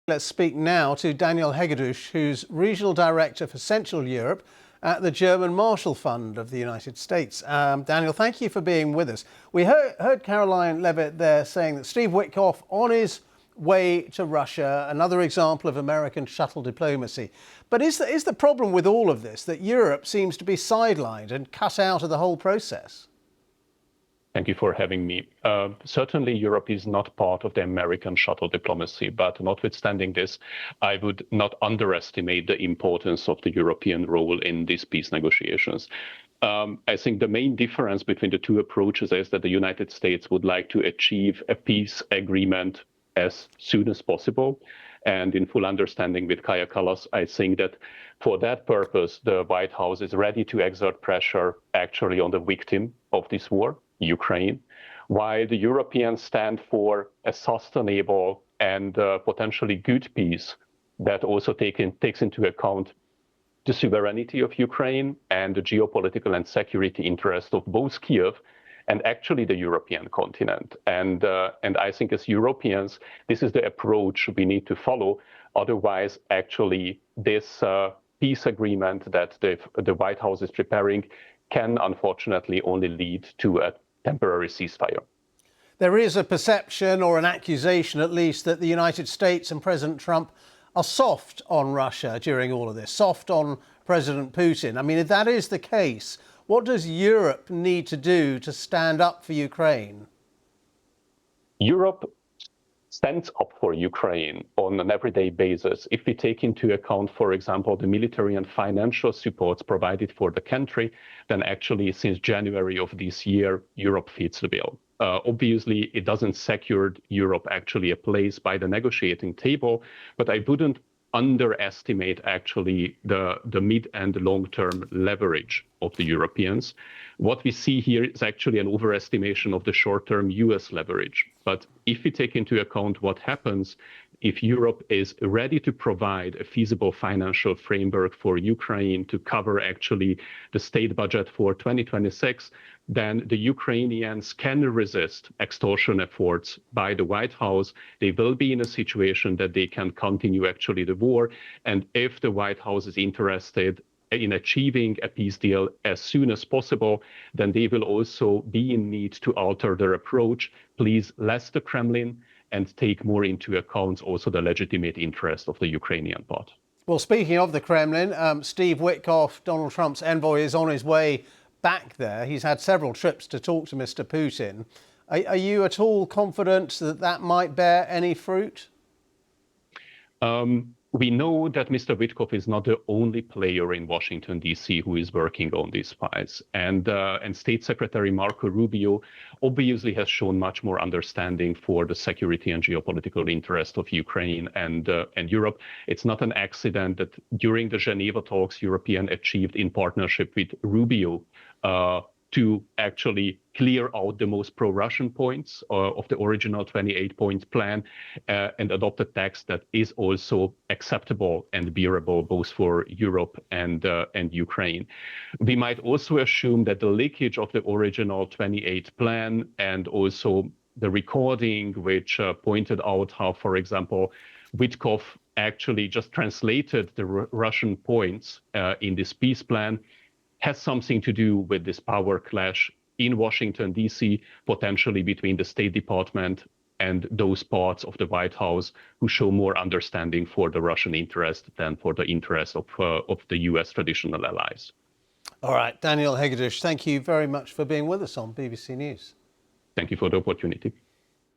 Let's speak now to Daniel Hegedüs, who's Regional Director for Central Europe at the German Marshall Fund of the United States. Daniel, thank you for being with us. We heard Caroline Levitt there saying that Steve Witkoff on his way to Russia, another example of American shuttle diplomacy. But is the problem with all of this that Europe seems to be sidelined and cut out of the whole process? Thank you for having me. Certainly, Europe is not part of the American shuttle diplomacy, but notwithstanding this, I would not underestimate the importance of the European role in these peace negotiations. I think the main difference between the two approaches is that the United States would like to achieve a peace agreement as soon as possible. And in full understanding with Kaja Kallas, I think that for that purpose, the White House is ready to exert pressure actually on the victim of this war, Ukraine, while the Europeans stand for a sustainable and potentially good peace that also takes into account the sovereignty of Ukraine and the geopolitical and security interests of both Kiev and actually the European continent. And I think as Europeans, this is the approach we need to follow. Otherwise, actually, this peace agreement that the White House is preparing can unfortunately only lead to a temporary ceasefire. There is a perception, or an accusation at least, that the United States and President Trump are soft on Russia during all of this, soft on President Putin. I mean, if that is the case, what does Europe need to do to stand up for Ukraine? Europe stands up for Ukraine on an everyday basis. If we take into account, for example, the military and financial supports provided for the country, then actually since January of this year, Europe fits the bill. Obviously, it doesn't secure Europe actually a place by the negotiating table, but I wouldn't underestimate actually the mid and long-term leverage of the Europeans. What we see here is actually an overestimation of the short-term US leverage. But if we take into account what happens if Europe is ready to provide a feasible financial framework for Ukraine to cover actually the state budget for 2026, then the Ukrainians can resist extortion efforts by the White House. They will be in a situation that they can continue actually the war. And if the White House is interested in achieving a peace deal as soon as possible, then they will also be in need to alter their approach, please less the Kremlin, and take more into account also the legitimate interest of the Ukrainian part. Well, speaking of the Kremlin, Steve Witkoff, Donald Trump's envoy, is on his way back there. He's had several trips to talk to Mr. Putin. Are you at all confident that that might bear any fruit? We know that Mr. Witkoff is not the only player in Washington, D.C. who is working on these files. And State Secretary Marco Rubio obviously has shown much more understanding for the security and geopolitical interest of Ukraine and Europe. It's not an accident that during the Geneva talks, Europeans achieved in partnership with Rubio to actually clear out the most pro-Russian points of the original 28-point plan and adopt a text that is also acceptable and bearable both for Europe and Ukraine. We might also assume that the leakage of the original 28 plan and also the recording which pointed out how, for example, Witkoff actually just translated the Russian points in this peace plan has something to do with this power clash in Washington, D.C., potentially between the State Department and those parts of the White House who show more understanding for the Russian interest than for the interest of the U.S. traditional allies. All right, Daniel Hegedüs, thank you very much for being with us on BBC News. Thank you for the opportunity.